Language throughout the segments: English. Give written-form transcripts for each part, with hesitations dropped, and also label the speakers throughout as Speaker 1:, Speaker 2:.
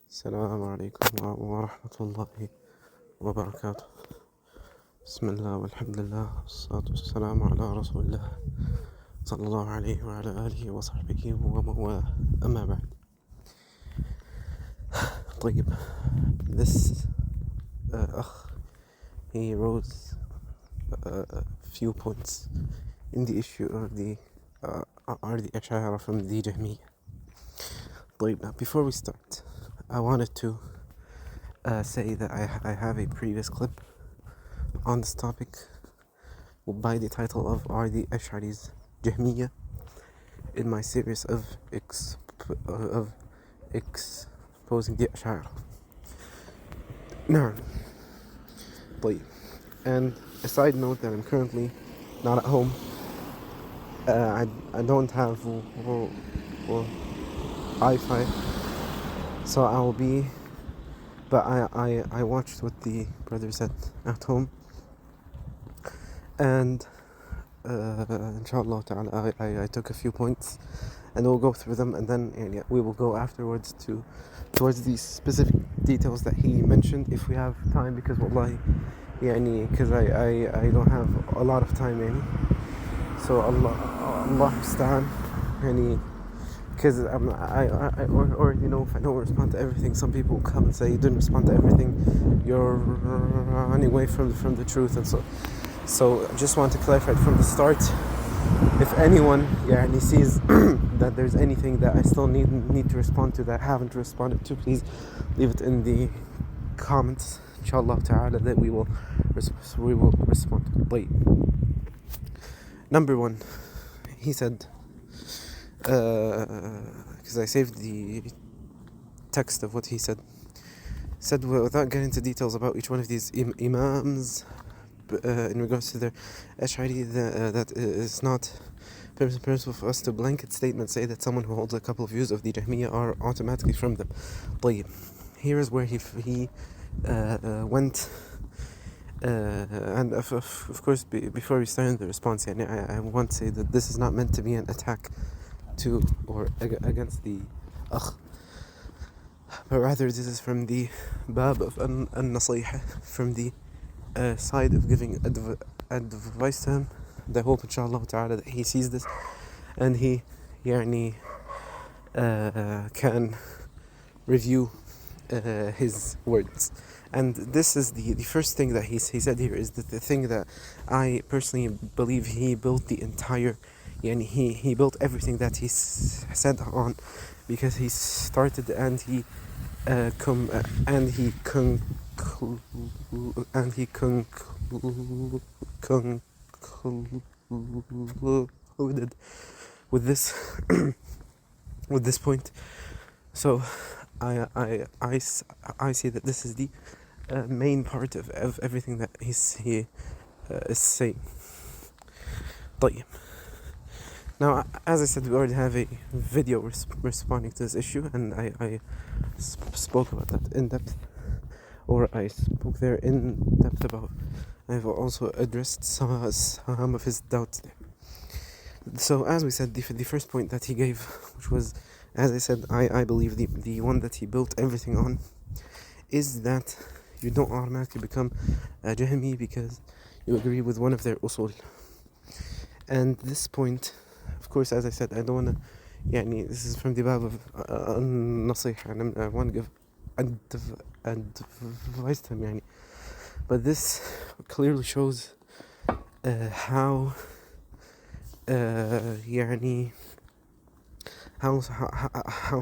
Speaker 1: السلام عليكم ورحمة الله وبركاته. بسم الله والحمد لله والصلاة والسلام على رسول الله صلى الله عليه وعلى آله وصحبه ومن أما بعد. طيب, this أخ, he rose a few points in the issue of the Ash'ari from the Jahmiyyah. طيب, now before we start, I wanted to say that I have a previous clip on this topic by the title of Are the Ash'aris Jahmiyyah, in my series of exposing the Ash'ari. Now, طيب, and a side note that I'm currently not at home. I don't have Wi-Fi, so I will be, but I watched what the brother said at home, and inshallah ta'ala I took a few points, and we'll go through them, and then we will go afterwards towards these specific details that he mentioned if we have time, because wallahi, because I don't have a lot of time, so Allah musta'an, because I already know if I don't respond to everything, some people will come and say you didn't respond to everything, you're running away from the truth, and so I just want to clarify from the start. If anyone sees that there's anything that I still need to respond to that I haven't responded to, please leave it in the comments, inshallah ta'ala, that we will respond. Wait. Number one, he said, because I saved the text of what he said, without getting into details about each one of these imams in regards to their Ash'ari, that is not permissible for us to blanket statement say that someone who holds a couple of views of the Jahmiyyah are automatically from them. طيب, here is where he went, and of course, before we start the response, I want to say that this is not meant to be an attack to or against the Akh, but rather this is from the bab of an-Nasiha, from the side of giving advice to him. And I hope inshallah ta'ala that he sees this and he can review his words. And this is the first thing that he said here, is that the thing that I personally believe he built the entire, he built everything that he said on, because he started and he concluded with this with this point. So I see that this is the main part of everything that he is saying. طيب. Now, as I said, we already have a video responding to this issue, and I spoke about that in depth, or I spoke there in depth about. I've also addressed some of his doubts there. So, as we said, the first point that he gave, which was, as I said, I believe the one that he built everything on, is that you don't automatically become a Jahmi because you agree with one of their usul. And this point, of course, as I said, I don't want to, this is from the bab of Nasiha, and I want to give advice to him, but this clearly shows how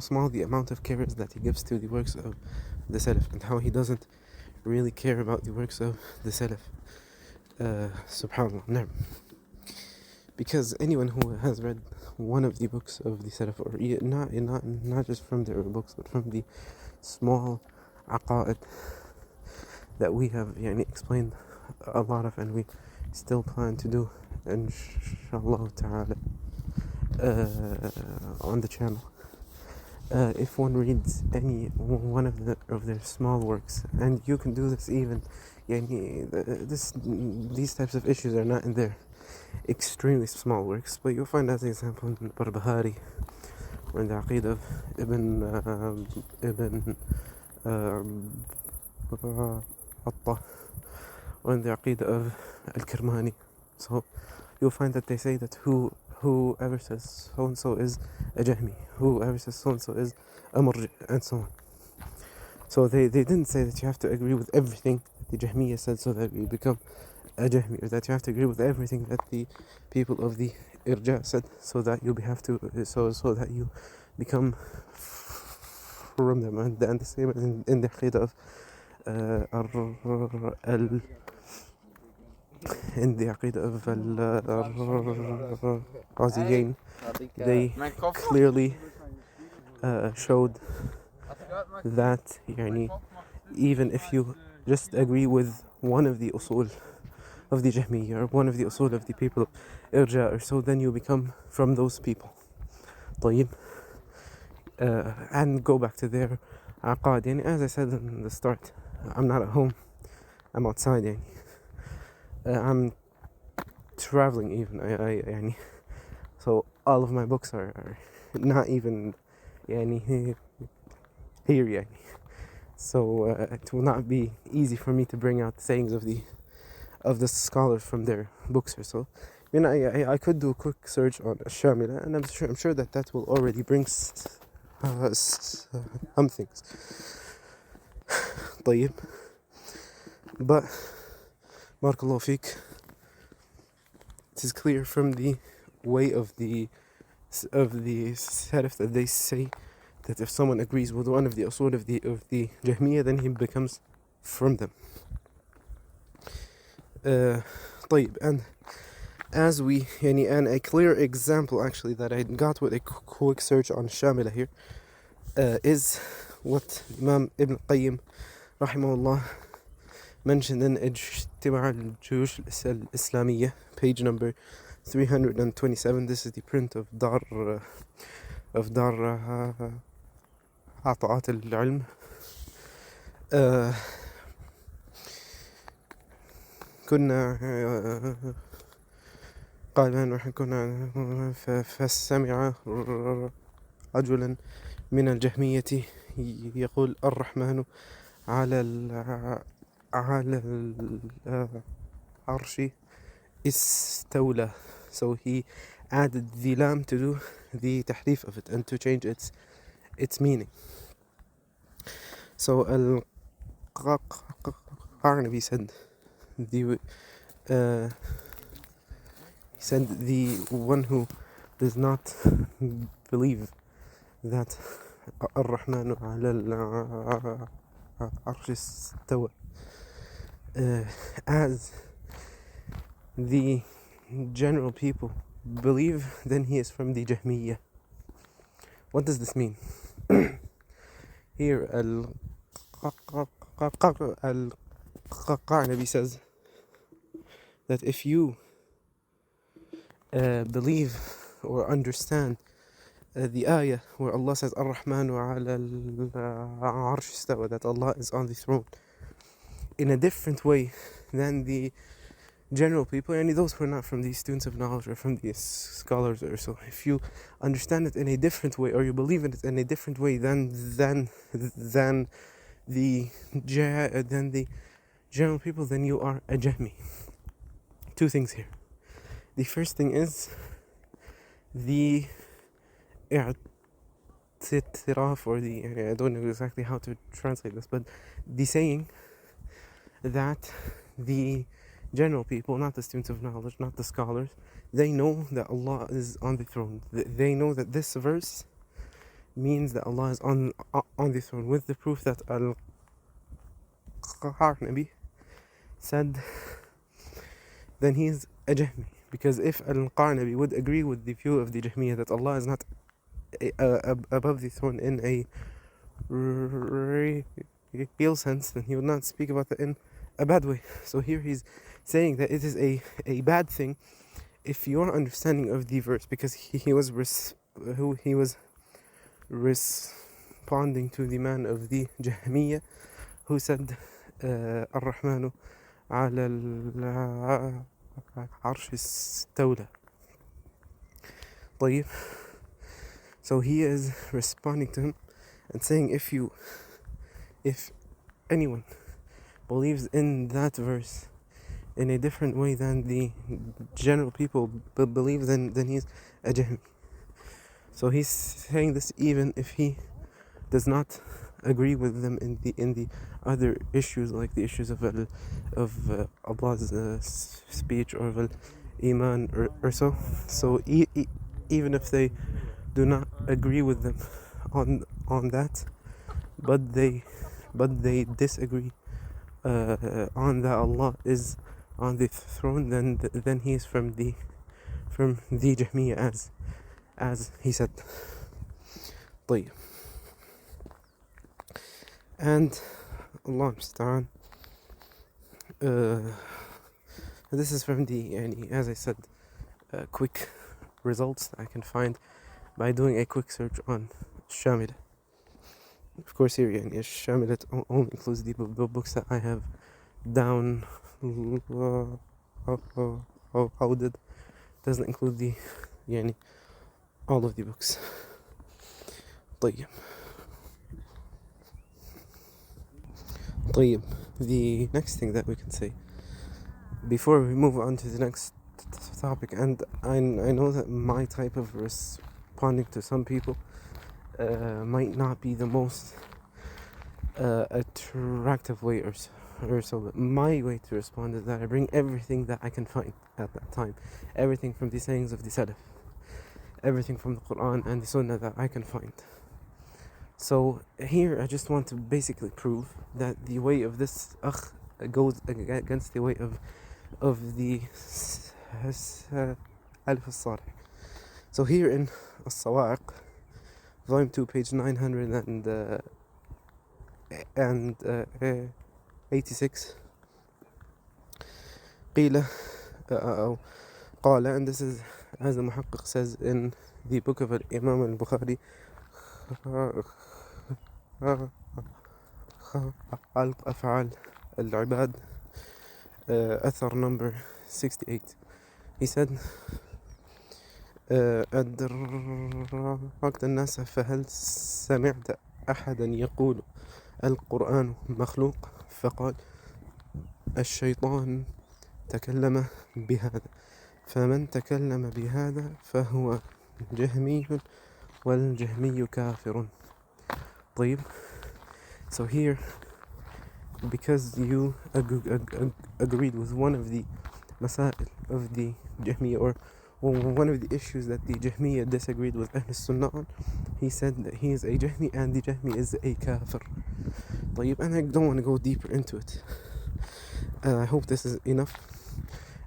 Speaker 1: small the amount of care is that he gives to the works of the Salaf, and how he doesn't really care about the works of the Salaf. Subhanallah. No. Because anyone who has read one of the books of the Salaf, or not just from their books, but from the small aqa'id that we have explained a lot of, and we still plan to do, inshallah ta'ala, on the channel. If one reads any one of their small works, and you can do this even, these types of issues are not in their extremely small works, but you'll find, as an example, in Barbahari or in the Aqidah of Ibn Atta, or in the Aqidah of Al-Kirmani. So you'll find that they say that whoever says so-and-so is a Jahmi, whoever says so-and-so is a Murji, and so on. So they didn't say that you have to agree with everything that the Jahmiyyah said so that you become a Jahmi, or that you have to agree with everything that the people of the Irja said so that you have to so that you become from them. And the same in the Aqidah of in the Aqidah of Al-Raziyain, they clearly showed that even if you just agree with one of the usul of the Jahmiyyah or one of the usul of the people of Irja or so, then you become from those people. طيب. And go back to their aqad. As I said in the start, I'm not at home, I'm outside. I'm traveling even. So all of my books are not even here. So it will not be easy for me to bring out the sayings of the scholars from their books or so. I could do a quick search on Shamila, and I'm sure that will already bring some things. طيب. But Barakallahu Feek, it is clear from the way of the Salaf that they say that if someone agrees with one of the usul of the Jahmiyyah, then he becomes from them. طيب. And as we and a clear example actually that I got with a quick search on Shamila here is what Imam Ibn Qayyim rahimahullah mentioned in Ijtima' al-Juyush al-Islamiyya, page number 327. This is the print of Dar Ata'at al-Ilm. كنا فسمع رجلا من الجهمية يقول الرحمن على العرش استولى. So he added the lam to do the tahrif of it and to change its meaning. So Al-Qarnabi said the one who does not believe that Ar-Rahmanu ala al-Arsh istawa as the general people believe, then he is from the Jahmiyyah. What does this mean? Here Al-Qarnabi says that if you believe or understand the ayah where Allah says Ar-Rahmanu ala al-Arsh istawa, that Allah is on the throne, in a different way than the general people, and those who are not from these students of knowledge or from these scholars or so, if you understand it in a different way or you believe in it in a different way than the general people, then you are a Jahmi. Two things here. The first thing is the i'tiraf, or the, I don't know exactly how to translate this, but the saying that the general people, not the students of knowledge, not the scholars, they know that Allah is on the throne. They know that this verse means that Allah is on the throne, with the proof that Al-Qarnabi said then he is a Jahmi. Because if Al-Qarnabi would agree with the view of the Jahmiyyah that Allah is not above the throne in a real sense, then he would not speak about that in a bad way. So here he's saying that it is a bad thing if your understanding of the verse, because he was responding to the man of the Jahmiyyah who said Ar-Rahmanu ala al-Arsh istawla. طيب. So he is responding to him and saying, if anyone believes in that verse in a different way than the general people believe, then he's a Jahmi. So he's saying this even if he does not agree with them in the other issues, like the issues of Allah's speech or of Iman or so. So even if they do not agree with them on that, but they disagree on that Allah is on the throne, then he is from the Jahmiyyah, as he said. طيب. And Allah musta'an, this is from the, as I said, quick results that I can find by doing a quick search on Shamila. Of course here Shamila only includes the books that I have downloaded. Doesn't include the all of the books. طيب. The next thing that we can say before we move on to the next topic, and I know that my type of responding to some people might not be the most attractive way or so, but my way to respond is that I bring everything that I can find at that time, everything from the sayings of the Salaf, everything from the Qur'an and the Sunnah that I can find. So here I just want to basically prove that the way of this akh goes against the way of the Al-Salih. So here in As-Sawa'iq, volume 2, page 986, قيل قال, and this is as the Muhaqqiq says in the book of Imam al-Bukhari, أفعال العباد, أثر number 68. He said, أدركت الناس فهل سمعت أحدا يقول القرآن مخلوق؟ فقال الشيطان تكلم بهذا، فمن تكلم بهذا فهو جهمي والجهمي كافر. طيب. So here, because you agreed with one of the masail of the Jahmiyyah, or one of the issues that the Jahmiyyah disagreed with Ahl Sunnah on, he said that he is a Jahmi and the Jahmi is a kafir. طيب. And I don't want to go deeper into it. I hope this is enough.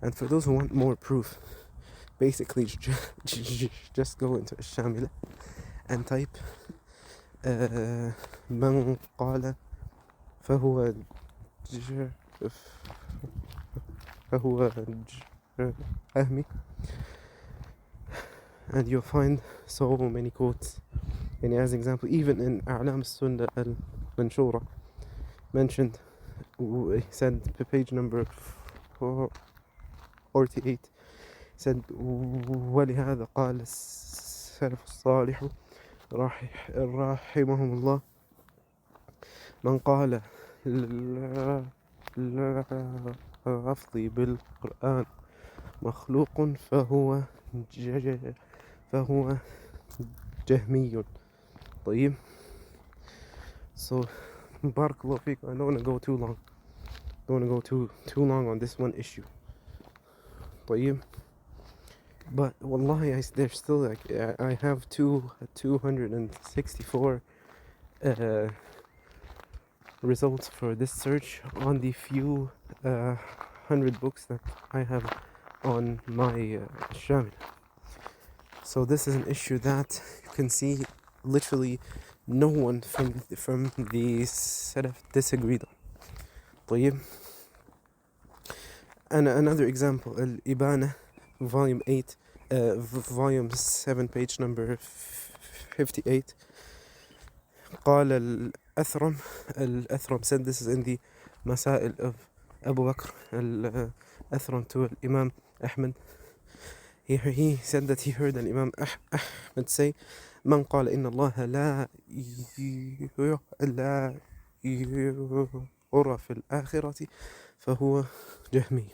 Speaker 1: And for those who want more proof, basically just go into Shamila and type من قال فهو جهمي, and you'll find so many quotes. And as an example, even in A'lam Sunnah al-Manshura mentioned, he said page number 48, said ولهذا قال السلف الصالح رحمهم الله من قال لا أفضي بالقرآن مخلوق فهو جهمي. طيب. So barakallahu feek, I don't want to go too long. Don't want to go too long on this one issue. طيب. But wallahi, there's still I have 264 results for this search on the few 100 books that I have on my Shamil. So this is an issue that you can see literally no one from the Salaf disagreed on. طيب. And another example, Al-Ibana, volume 8, volume 7, page number 58. قال الأثرم said, this is in the Masail of Abu Bakr al-Athram to Imam Ahmad. He said that he heard an Imam Ahmad say, من قال إن الله لا يرى في الآخرة فهو جهمي.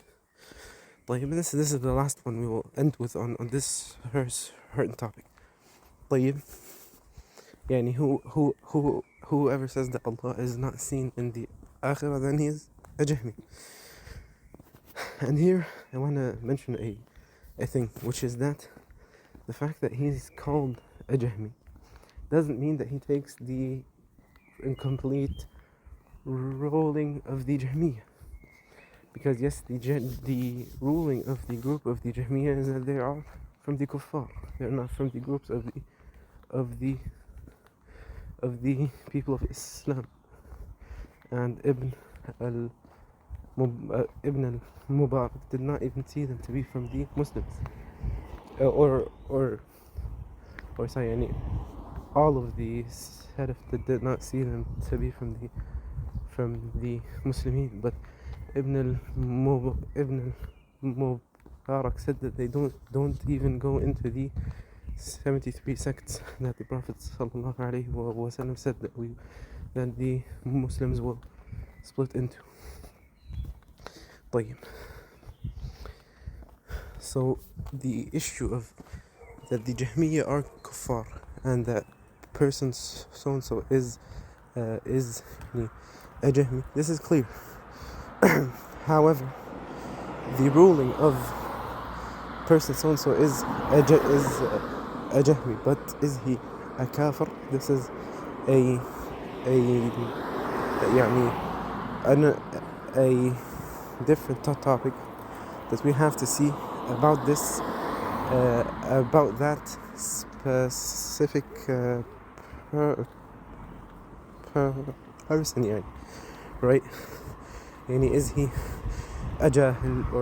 Speaker 1: طيب, this is the last one we will end with on this certain topic. طيب, يعني whoever says that Allah is not seen in the Akhirah, then he is a Jahmi. And here I want to mention a thing, which is that the fact that he's called a Jahmi doesn't mean that he takes the incomplete ruling of the Jahmiyyah. Because yes, the ruling of the group of the Jahmiyyah is that they are from the kuffar. They are not from the groups of the people of Islam. And Ibn al-Mubarak did not even see them to be from the Muslims. Or sorry, all of the Salaf did not see them to be from the Muslimin, but Ibn al-Mubarak said that they don't even go into the 73 sects that the Prophet ﷺ said that the Muslims will split into. طيب. So the issue of that the Jahmiyyah are kuffar and that person so and so is a Jahmi, this is clear. However, the ruling of person so and so is a Jahmi, but is he a kafir? This is a different topic that we have to see about this, about that specific person, right? Is he a jahil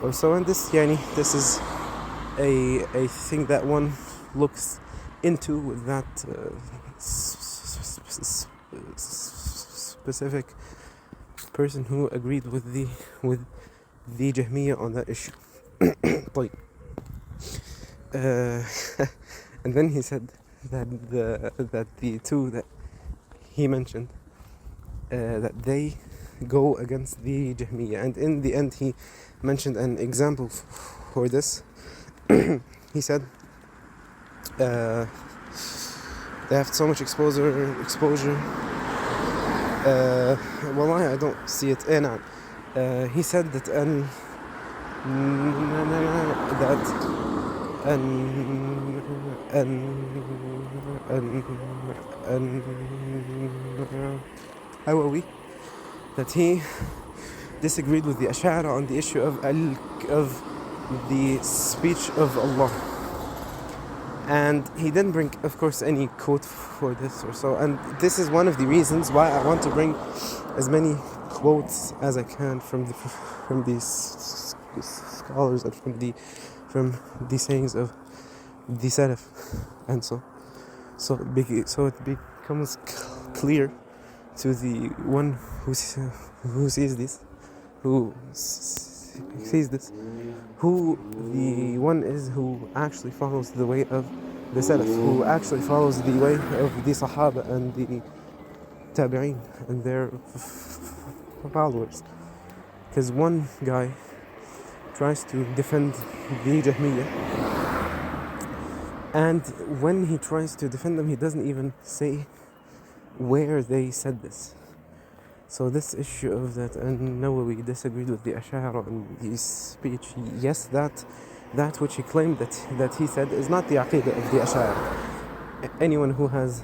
Speaker 1: or so? And this is a thing that one looks into with that specific person who agreed with the Jahmiyyah on that issue. And then he said that the two that he mentioned, that they go against the Jahmiyyah, and in the end he mentioned an example for this. He said they have so much exposure. Wallahi, I don't see it. He said that an-Nawawi, that he disagreed with the Ash'ari on the issue of the speech of Allah, and he didn't bring, of course, any quote for this or so. And this is one of the reasons why I want to bring as many quotes as I can from these scholars and from the sayings of the Salaf, and so it becomes clear to the one who sees this, who the one is who actually follows the way of the Salaf, who actually follows the way of the Sahaba and the Tabi'een and their followers. Because one guy tries to defend the Jahmiyyah, and when he tries to defend them, he doesn't even say where they said this. So this issue of that an-Nawawi disagreed with the Ash'ari in his speech, yes, that which he claimed that he said is not the aqidah of the Ash'ari. Anyone who has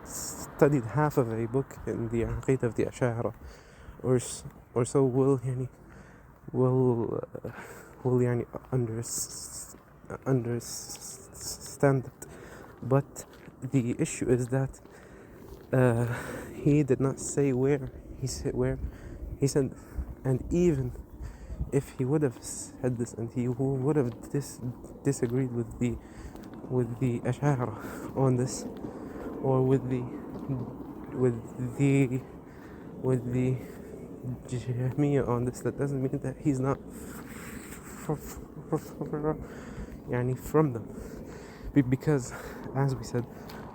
Speaker 1: studied half of a book in the aqidah of the Ash'ari or so will understand it. But the issue is that he did not say where he said, and even if he would have said this and he would have disagreed with the Ash'ari on this, or with the Jahmiyyah on this, that doesn't mean that he's not from them, because as we said,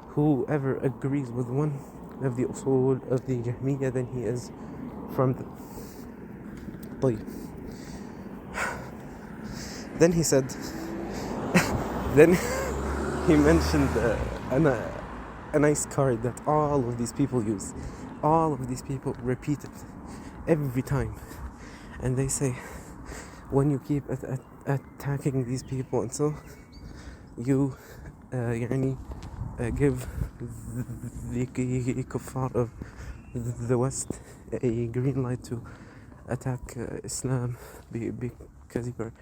Speaker 1: whoever agrees with one of the usul of the Jahmiyyah, then he is from the طيب. Then he said, then he mentioned a nice card that all of these people use. All of these people repeat it every time. And they say, when you keep attacking these people and so, you give the kuffar of the West a green light to attack Islam because you are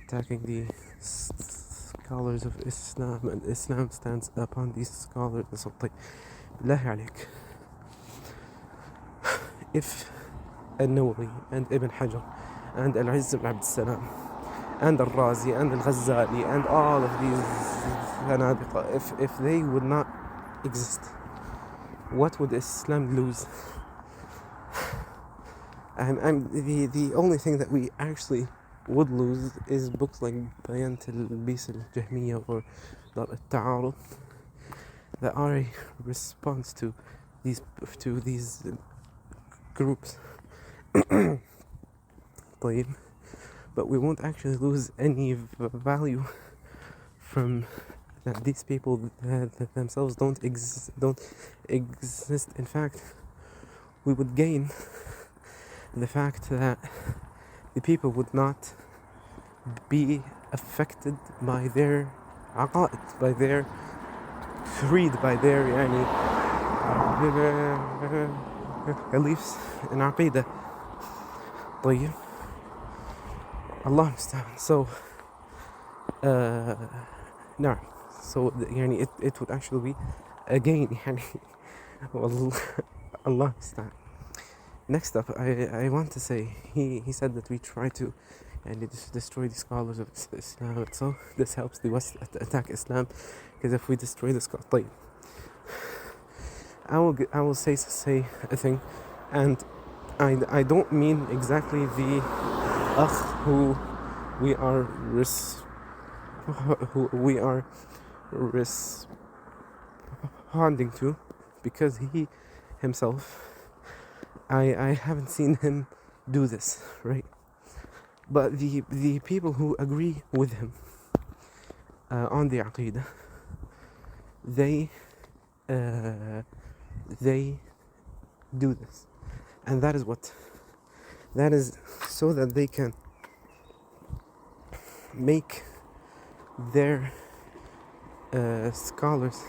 Speaker 1: attacking the scholars of Islam, and Islam stands upon these scholars. So, بالله عليك, if an-Nawawi and Ibn Hajar and Al-Izz ibn Abd Salam and Al-Razi and Al-Ghazali and all of these Zanadiqa, if they would not exist, what would Islam lose? The only thing that we actually would lose is books like Bayan Talbis al-Jahmiyyah or Ath-Thauri that are a response to these groups. But we won't actually lose any value from that. These people themselves don't exist. In fact, we would gain the fact that the people would not be affected by their aqa'id, by their creed, by their beliefs in aqidah. طيب, Allah musta'an. So no, so it would actually be a gain. Allah musta'an. Next up, I want to say, he said that we try to destroy the scholars of Islam. So this helps the West attack Islam, because if we destroy the scholars, I will say a thing, and I don't mean exactly the who we are responding to, because he himself, I haven't seen him do this, right? But the people who agree with him on the aqidah, they do this, and that is so that they can make their scholars,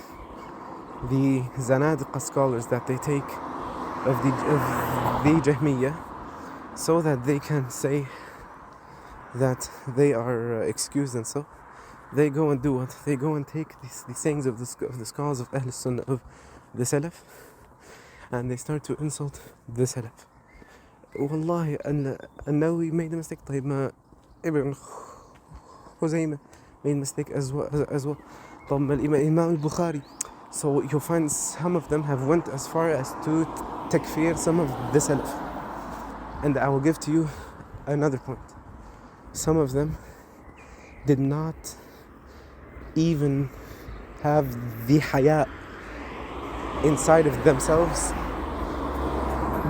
Speaker 1: the Zanadiqa scholars that they take of the Jahmiyyah, so that they can say that they are excused. And so they go and do what? They go and take the sayings of the scholars of Ahl Sunnah, of the Salaf, and they start to insult the Salaf. Wallahi, an-Nawawi made a mistake. Ibn Khuzaymah made a mistake as well. Imam al-Bukhari. So you'll find some of them have went as far as to takfir some of the Salaf. And I will give to you another point. Some of them did not even have the haya inside of themselves,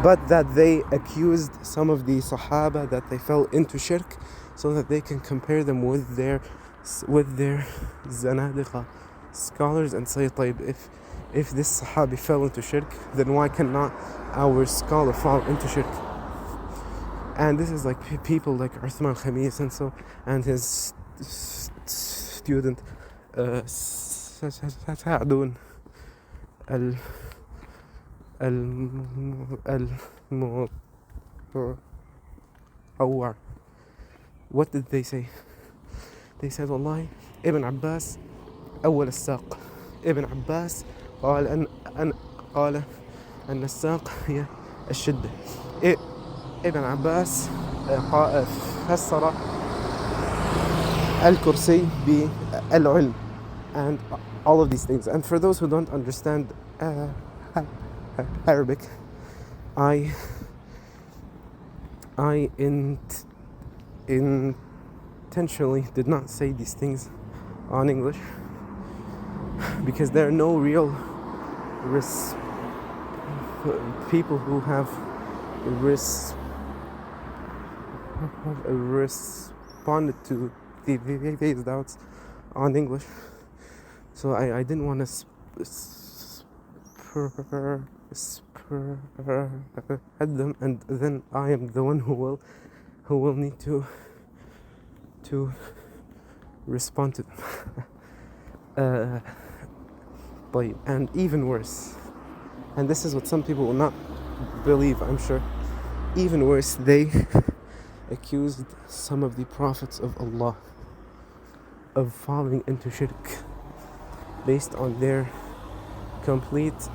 Speaker 1: but that they accused some of the Sahaba that they fell into shirk, so that they can compare them with their Zanadiqa scholars and say, if this Sahabi fell into shirk, then why cannot our scholar fall into shirk? And this is like people like Uthman Khamis and his student Sa'dun al-Muwatta. What did they say? They said, Wallahi, Ibn Abbas أول الساق. Ibn Abbas قال أن الساق هي الشدة. Ibn Abbas فسر الكرسي بالعلم, and all of these things. And for those who don't understand Arabic, I intentionally did not say these things on English, because there are no real people who have responded to these doubts on English. So I didn't want to spread them, and then I am the one who will need to respond to them. And even worse, and this is what some people will not believe, I'm sure, even worse, they accused some of the prophets of Allah of falling into shirk based on their complete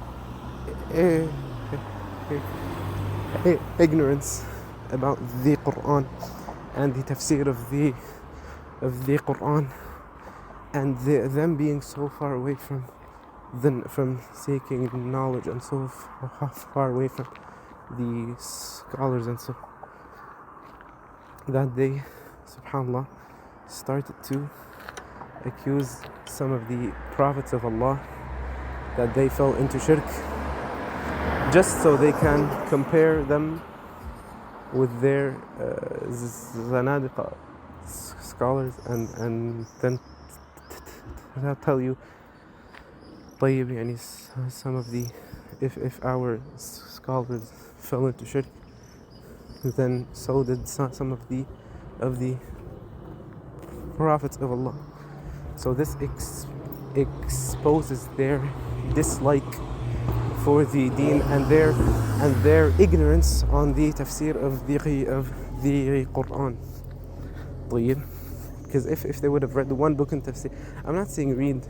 Speaker 1: ignorance about the Qur'an and the tafsir of the Qur'an, and them being so far away from seeking knowledge, and so far away from the scholars, and so that they, subhanallah, started to accuse some of the prophets of Allah that they fell into shirk, just so they can compare them with their zanadiqa scholars, and then tell you, طيب, يعني some of the, if our scholars fell into shirk, then so did some of the prophets of Allah. So this exposes their dislike for the deen and their ignorance on the tafsir of the Qur'an. طيب. Because if they would have read the one book in tafsir, I'm not saying read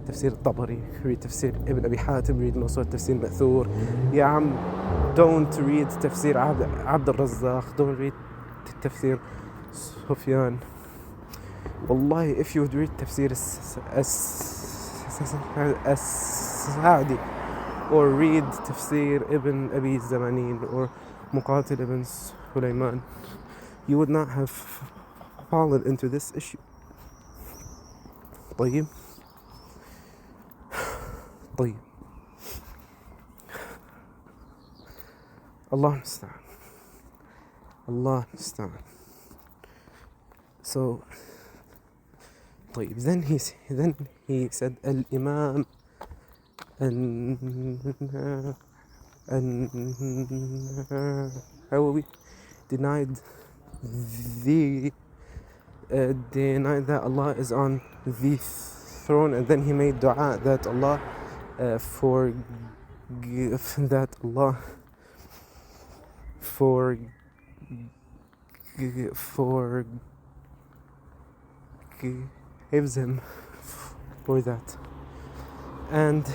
Speaker 1: tafsir Tabari, read tafsir Ibn Abi Hatim, read Mawsu'at tafsir Ma'thur. Yeah, don't read tafsir Abd al-Razzaq, don't read tafsir Sufyan. Wallahi, if you would read tafsir as-Sa'di, or read tafsir Ibn Abi Zamanin or Muqatil ibn Sulaiman, you would not have fallen into this issue. طيب. Allah musta'an. So طيب, then he said al-Imam an-Nawawi denied that Allah is on the throne, and then he made dua that Allah forgives him for that. And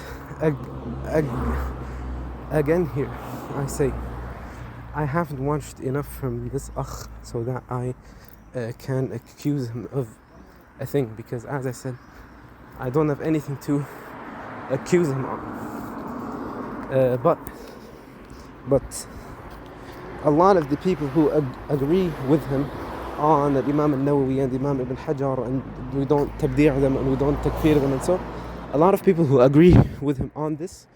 Speaker 1: again here I say, I haven't watched enough from this akh so that I can accuse him of a thing, because as I said, I don't have anything to accuse him of. But a lot of the people who agree with him on Imam an-Nawawi and Imam Ibn Hajar, and we don't tabdi' them and we don't takfir them, and so a lot of people who agree with him on this,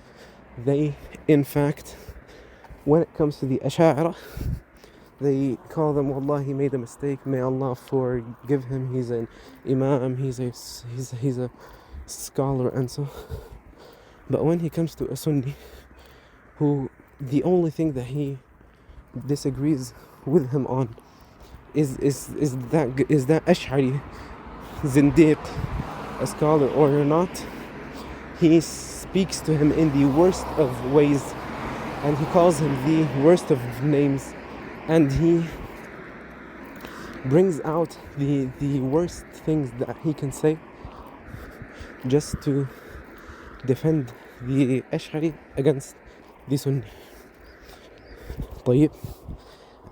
Speaker 1: they in fact, when it comes to the Ash'ara, they call them, wallah, he made a mistake, may Allah forgive him, he's an imam, he's a scholar, and so. But when he comes to a Sunni, who the only thing that he disagrees with him on is that Ash'ari Zindiq a scholar or not, he speaks to him in the worst of ways, and he calls him the worst of names, and he brings out the worst things that he can say just to defend the Ash'ari against the Sunni. طيب.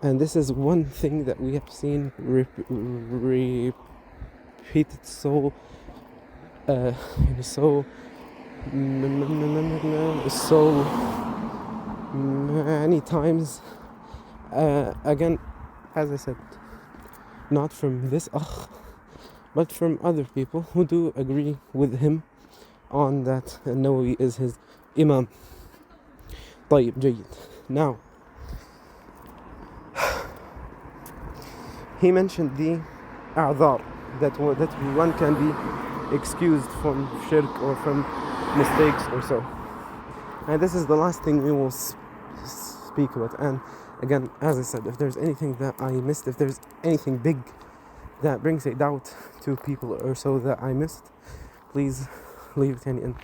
Speaker 1: And this is one thing that we have seen repeated so many times. Again, as I said, not from this akh, but from other people who do agree with him on that an-Nawawi is his Imam. طيب جيد. Now he mentioned the a'dhar, that one can be excused from shirk or from mistakes or so. And this is the last thing we will speak about. And again, as I said, if there's anything that I missed, if there's anything big that brings a doubt to people or so that I missed, please leave it in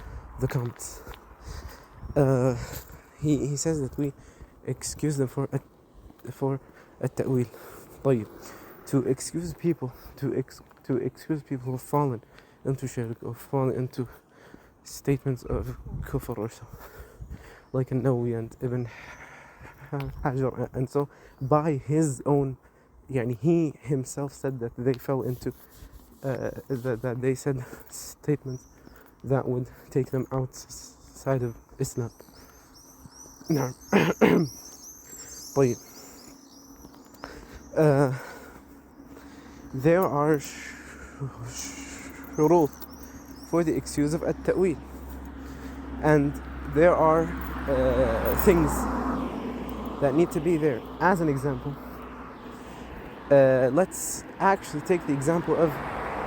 Speaker 1: the comments. He says that we excuse them for at-Ta'wil. طيب, to excuse people who have fallen into shirk or fallen into statements of kufr or so, like an-Nawawi and Ibn Hajar, and so by his own, he himself said that they fell into that they said statements that would take them outside of Islam. Now, طيب, there are shurut for the excuse of at-Ta'wil, and there are things that need to be there. As an example, let's actually take the example of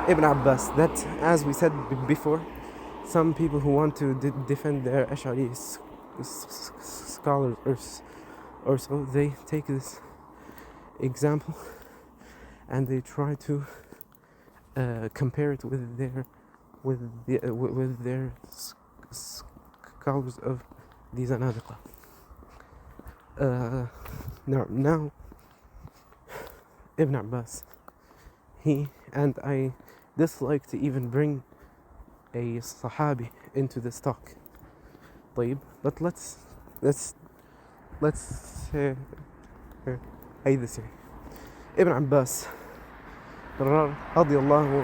Speaker 1: Ibn Abbas, that, as we said before, some people who want to defend their Ash'ari scholars or so, they take this example and they try to compare it with their scholars of the Zanadiqa. Now Ibn Abbas, and I dislike to even bring a Sahabi into this talk, طيب, but let's say this. Ibn Abbas radiyallahu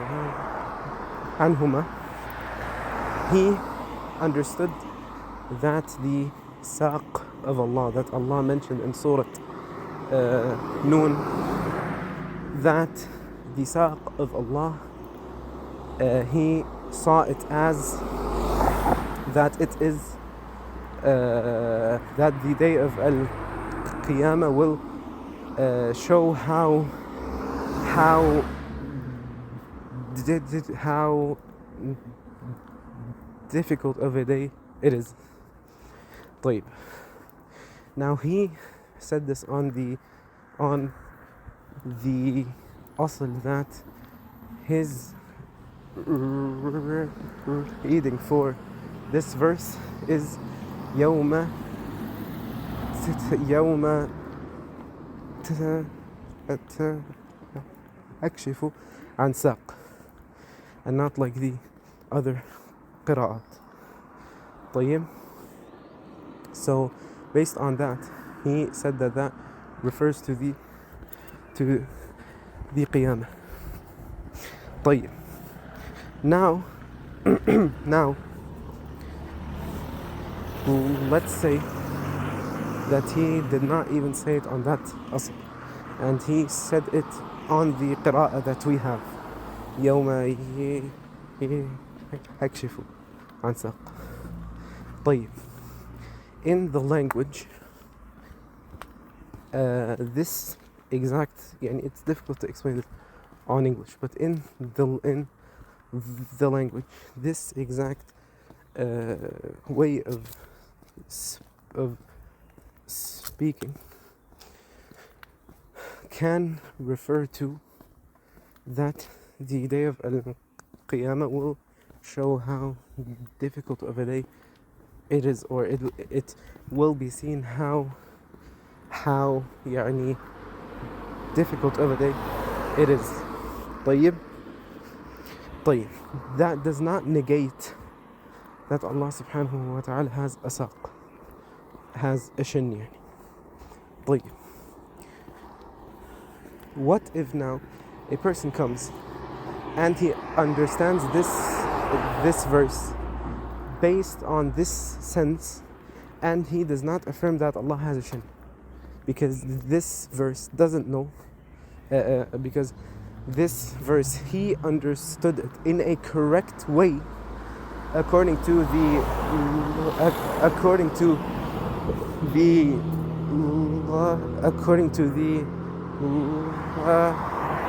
Speaker 1: anhuma, he understood that the saq of Allah that Allah mentioned in Surah Noon, that the saq of Allah, he saw it as that it is that the day of Al-Qiyamah will show how difficult of a day it is. طيب. Now he said this on the asl that his reading for this verse is يوم أكشف عن ساق, and not like the other قراءات. طيب. So based on that, he said that refers to the qiyamah. طيب. Now let's say that he did not even say it on that asl, and he said it on the qira'ah that we have, يوم يكشف عن ساق. طيب. In the language, this exact, it's difficult to explain it on English, but in the language, this exact way of speaking can refer to that the day of Al-Qiyamah will show how difficult of a day it is, or it will be seen how difficult of a day it is. طيب. That does not negate that Allah subhanahu wa ta'ala has a saq, has a shin. طيب. What if now a person comes and he understands this verse based on this sense, and he does not affirm that Allah has a shin, because this verse doesn't know, because this verse he understood it in a correct way, according to the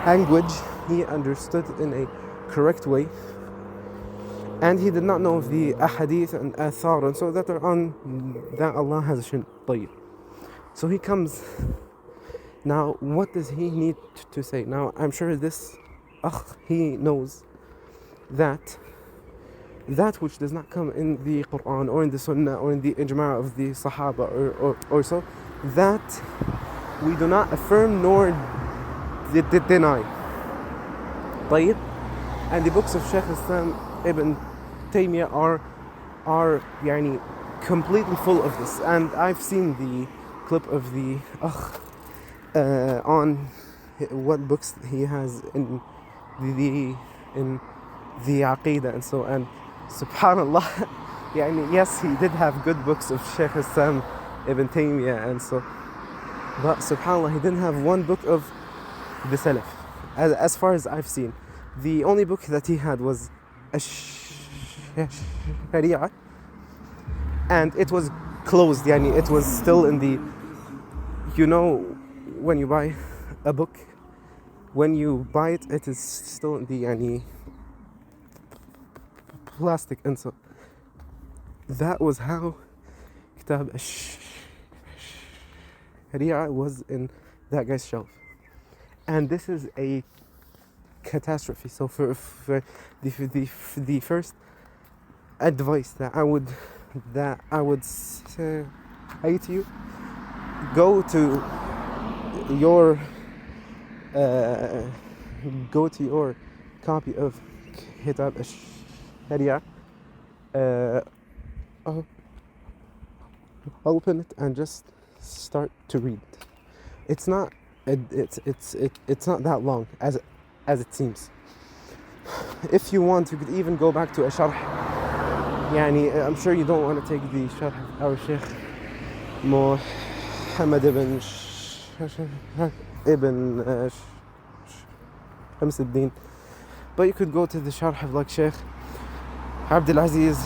Speaker 1: language, he understood in a correct way, and he did not know of the ahadith and athar and so that are on that Allah has a shin. So he comes. Now, what does he need to say? Now, I'm sure this he knows that which does not come in the Qur'an or in the Sunnah or in the ijma' of the Sahaba or so, that we do not affirm nor deny. طيب. And the books of Shaykh Islam Ibn Taymiyyah are يعني completely full of this. And I've seen the clip of the on what books he has in the Aqidah and so, and subhanallah, يعني yes, he did have good books of Shaykh Islam Ibn Taymiyyah and so, but subhanallah, he didn't have one book of the Salaf. As far as I've seen, the only book that he had was Sharia, and it was closed. Yani it was still in the, when you buy a book, when you buy it, it is still in the yani plastic, and so that was how Kitab Sharia was in that guy's shelf. And this is a catastrophe. So for the first advice that I would say to you, go to your copy of Kitab Sharia, open it and just start to read. It's not that long as it seems. If you want, you could even go back to a sharh. Yani, I'm sure you don't want to take the sharh of our Sheikh Muhammad ibn Hamza, but you could go to the sharh of like Sheikh Abdul Aziz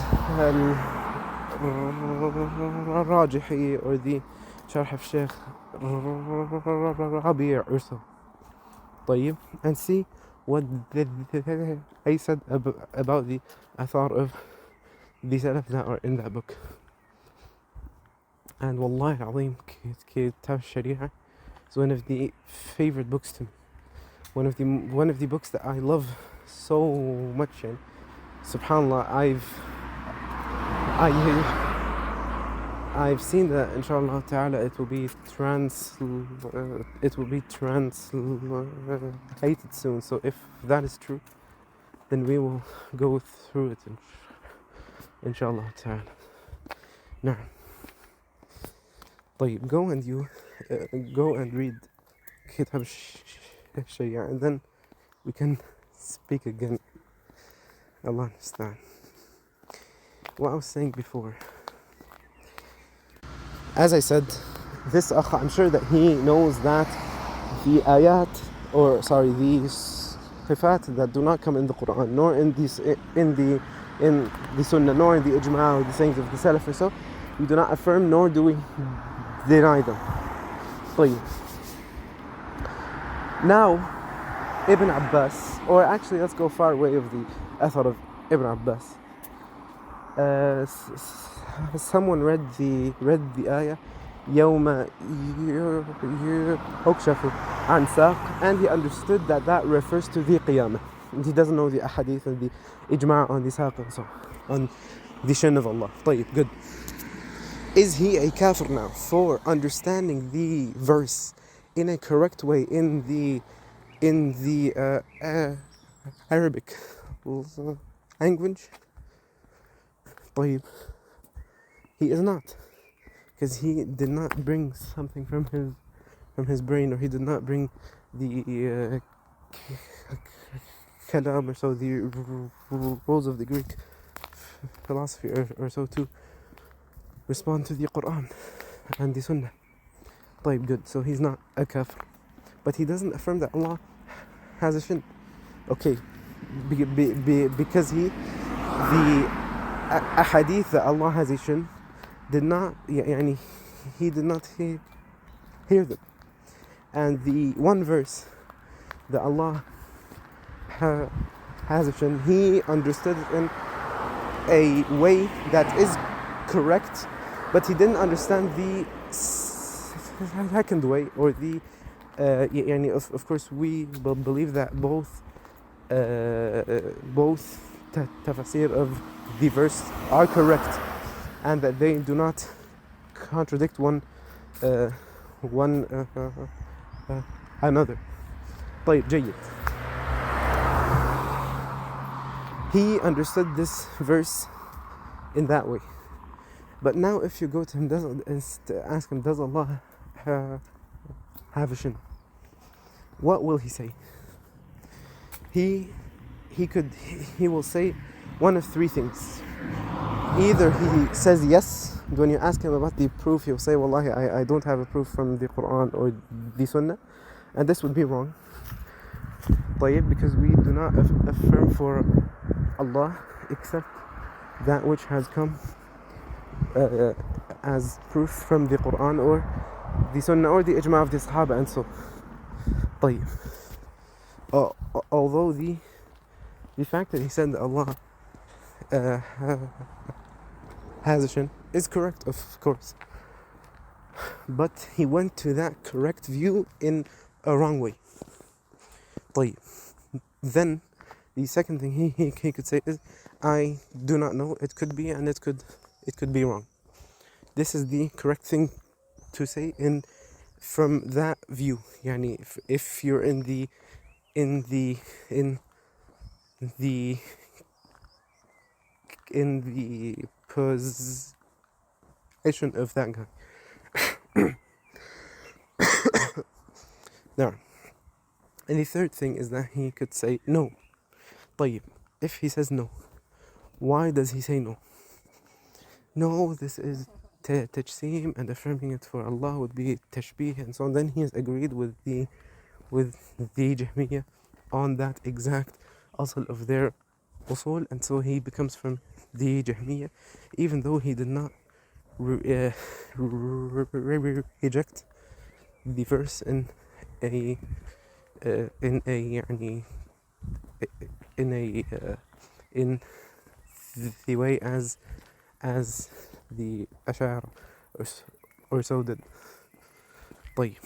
Speaker 1: al-Rajihi or the sharh of Sheikh Rabi' or so. And see what they said about the athar of the Salaf that are in that book. And wallahi al-azim, Kitab Sharia is one of the favorite books to me. One of the books that I love so much, and subhanallah, I've seen that inshallah ta'ala it will be translated soon. So if that is true, then we will go through it inshallah ta'ala. Now, go and read Kitab Sharia, and then we can speak again. Allah understand. What I was saying before, as I said, this akh, I'm sure that he knows that the ayat, the sifat that do not come in the Qur'an, nor in the Sunnah, nor in the ijma' or the sayings of the Salaf or so, we do not affirm nor do we deny them. Now, Ibn Abbas, or actually let's go far away of the athar of Ibn Abbas. Someone read the ayah يَوْمَ يُكْشَفُ عَنْ سَاقٍ, and he understood that refers to the qiyamah. And he doesn't know the ahadith and the ijma' on the saq and so on the shin of Allah. Good. Is he a kafir now for understanding the verse in a correct way in the Arabic language? He is not, because he did not bring something from his brain, or he did not bring the kalam or so, the rules of the Greek philosophy or so to respond to the Qur'an and the Sunnah. Good. So he's not a kafir, but he doesn't affirm that Allah has a shin. Okay, because the a hadith that Allah has issued did not, يعني, he did not hear them. And the one verse that Allah has issued, he understood it in a way that is correct, but he didn't understand the second way, or the يعني, of course we believe that both tafsir of the verse are correct, and that they do not contradict one another. طيب جيد. He understood this verse in that way. But now if you go to him and ask him, does Allah have a shin? What will he say? He will say one of three things. Either he says yes, when you ask him about the proof, he'll say, Wallahi, I don't have a proof from the Qur'an or the Sunnah, and this would be wrong. طيب, because we do not affirm for Allah except that which has come as proof from the Qur'an or the Sunnah or the Ijma' of the Sahaba and so. طيب. Although the fact that he said that Allah has a shin is correct, of course, but he went to that correct view in a wrong way. طيب. Then the second thing he could say is, I do not know, it could be, and it could be wrong. This is the correct thing to say from that view. Yani if you're in the position of that guy. Now, and the third thing is that he could say no. طيب, if he says no, why does he say no? No, this is tajseem, and affirming it for Allah would be tashbih and so on. Then he has agreed with the Jahmiyyah on that exact asl of their usul, and so he becomes from the Jahmiyyah, even though he did not reject the verse in the way as the Ash'ari or so did. طيب.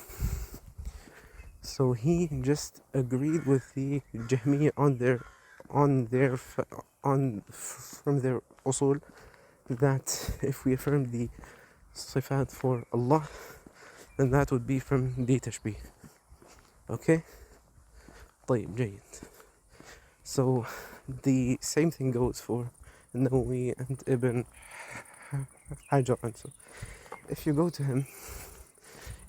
Speaker 1: So he just agreed with the Jahmiyyah from their usul, that if we affirm the sifat for Allah, then that would be from the tashbih. Okay? طيب جيد. So the same thing goes for an-Nawawi and Ibn Hajar and so. If you go to him,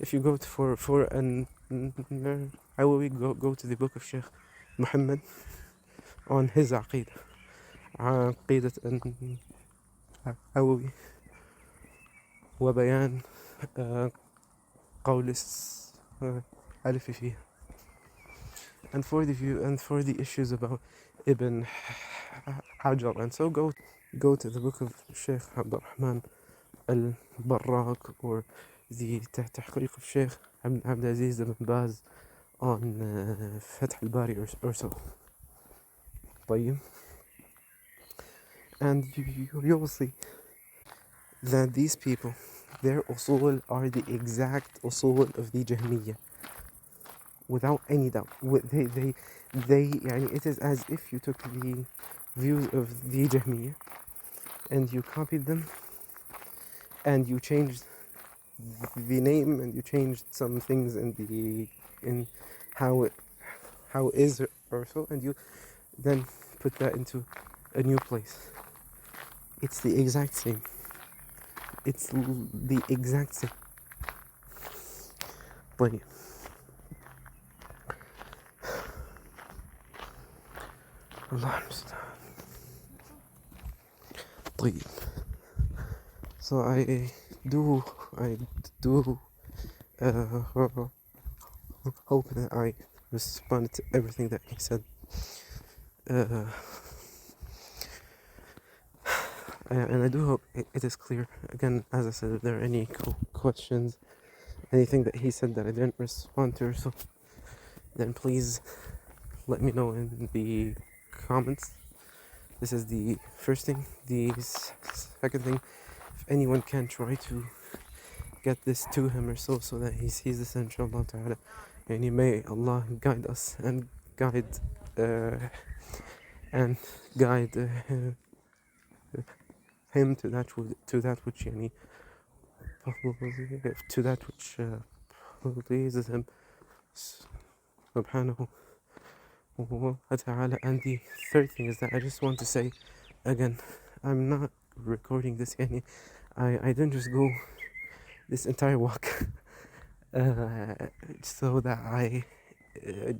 Speaker 1: if you go to for an-Nawawi, go to the book of Sheikh Muhammad on his aqidah an-Nawawi وبيان قول الألف فيها. And for the view and for the issues about Ibn Hajar and so, go to the book of Sheikh Abdul Rahman al-Barrak, or the tahqiq of Sheikh Abdul Aziz ibn Baz on Fath al-Bari or so. طيب. And you will see that these people, their usul are the exact usul of the Jahmiyyah, without any doubt. They يعني, it is as if you took the views of the Jahmiyyah and you copied them, and you changed the name, and you changed some things in how it is or so, and you then put that into a new place. It's the exact same. It's the exact same. طيب. الله المستعان. طيب. So I do hope that I responded to everything that he said. and I do hope it is clear. Again, as I said, if there are any questions, anything that he said that I didn't respond to, or so, then please let me know in the comments. This is the first thing. The second thing, if anyone can try to get this to him or so that he sees this, inshallah ta'ala, and may Allah guide us and guide him to that which pleases him subhanahu wa ta'ala. And the third thing is that I just want to say again, I'm not recording this, I didn't just go this entire walk so that I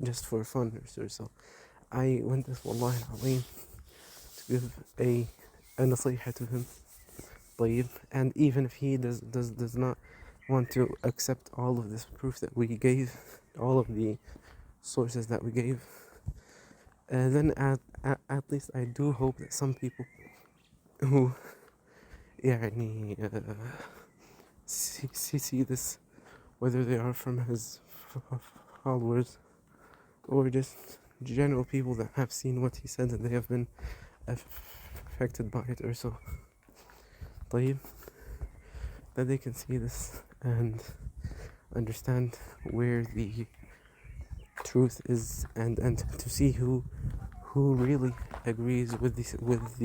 Speaker 1: just for fun or so. I went this wallahi al-azim to give a nasiha to him, طيب. And even if he does not want to accept all of this proof that we gave, all of the sources that we gave, then at least I do hope that some people who see this, whether they are from his followers or just general people that have seen what he said and they have been affected by it or so, طيب, that they can see this and understand where the truth is, and to see who really agrees with the Salaf,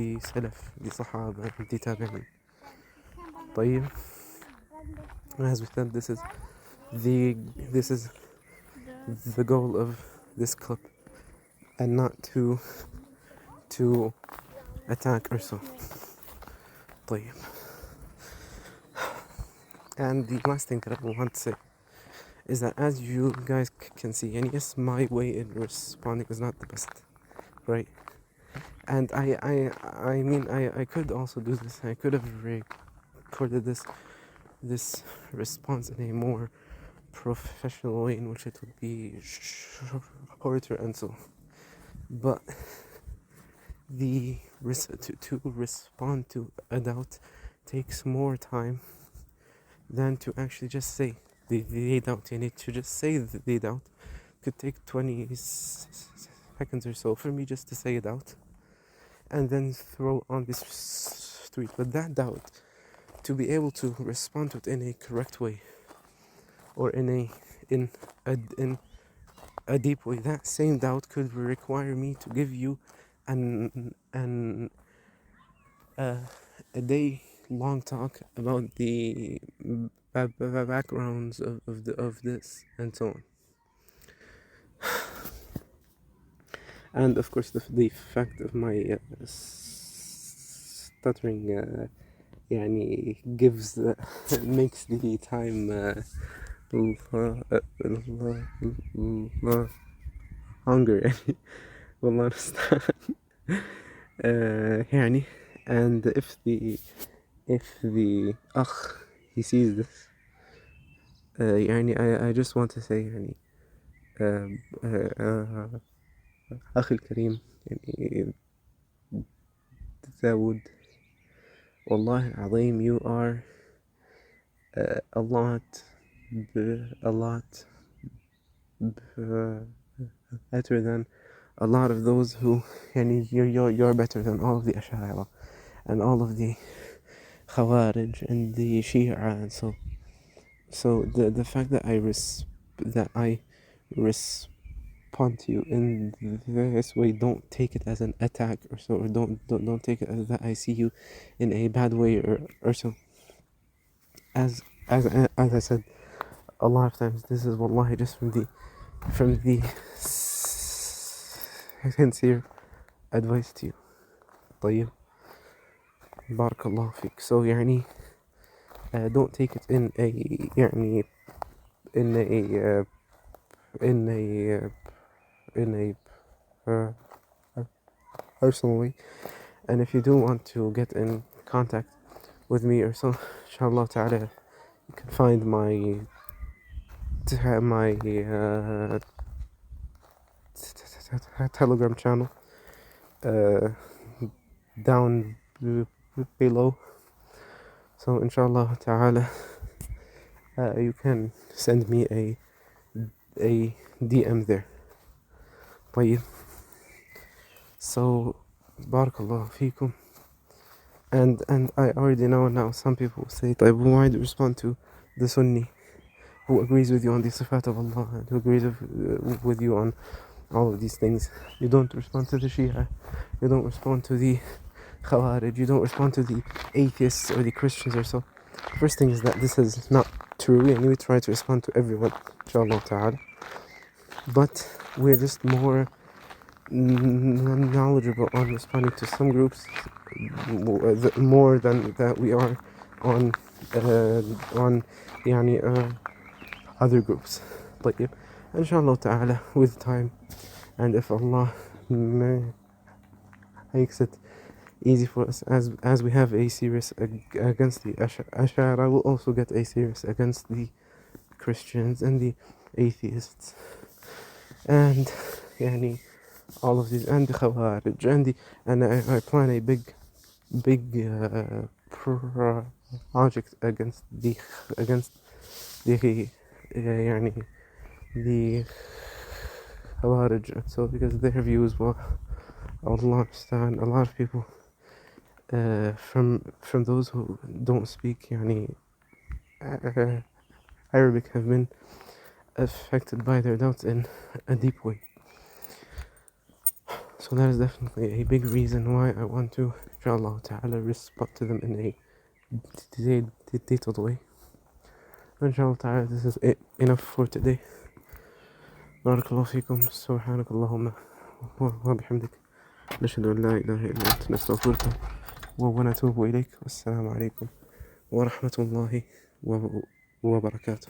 Speaker 1: the Sahaba, the Tabi'in. طيب. As we said, this is the goal of this clip, and not to attack or so. طيب. And the last thing that I want to say is that, as you guys can see, and yes, my way in responding is not the best, right? And I mean, I could also do this. I could have recorded this response in a more professional way, in which it would be shorter and so. But to respond to a doubt takes more time than to actually just say the doubt. You need to just say the doubt. Could take 20 seconds or so for me just to say it out, and then throw on this street. But that doubt, to be able to respond to it in a correct way, or in a deep way, that same doubt could require me to give you a day long talk about the backgrounds of this and so on. And of course the fact of my stuttering gives makes the time longer. والله understand. And if the أخ he sees this, I just want to say أخي الكريم Daud, والله العظيم, you are a lot better than a lot of those who you're better than all of the Ash'ari and all of the Khawarij and the Shia, and so the fact that I respond to you in this way, don't take it as an attack or so, or don't take it as that I see you in a bad way or so. As I said a lot of times, this is wallahi just from the sincere advice to you. طيب. بارك الله فيك. So don't take it in a personal way. And if you do want to get in contact with me or so, inshallah ta'ala, you can find my Telegram channel down below. So inshallah ta'ala, you can send me a DM there. طيب. So barakallahu feekum. And I already know now some people say, طيب, why do you respond to the Sunni who agrees with you on the sifat of Allah and who agrees with you on all of these things? You don't respond to the Shia, you don't respond to the Khawarij, you don't respond to the atheists or the Christians or so. First thing is that this is not true, and we try to respond to everyone, inshallah ta'ala. But we're just more knowledgeable on responding to some groups more than that we are on other groups. طيب. Inshallah ta'ala, with time, and if Allah makes it easy for us, as we have a series against the Ash'ari, I will also get a series against the Christians and the atheists and all of these, and the Khawarij, and I plan a big project against the Khawarij, so because their views, well, Allah understand, a lot of people from those who don't speak Arabic have been affected by their doubts in a deep way. So that is definitely a big reason why I want to, inshallah ta'ala, respond to them in a detailed way. Inshallah ta'ala, this is enough for today. Barakallahu feekum. Subhanakallahumma wa bihamdik. نشهد أن لا إله إلا أنت نستغفرك ونتوب إليك. والسلام عليكم ورحمة الله وبركاته.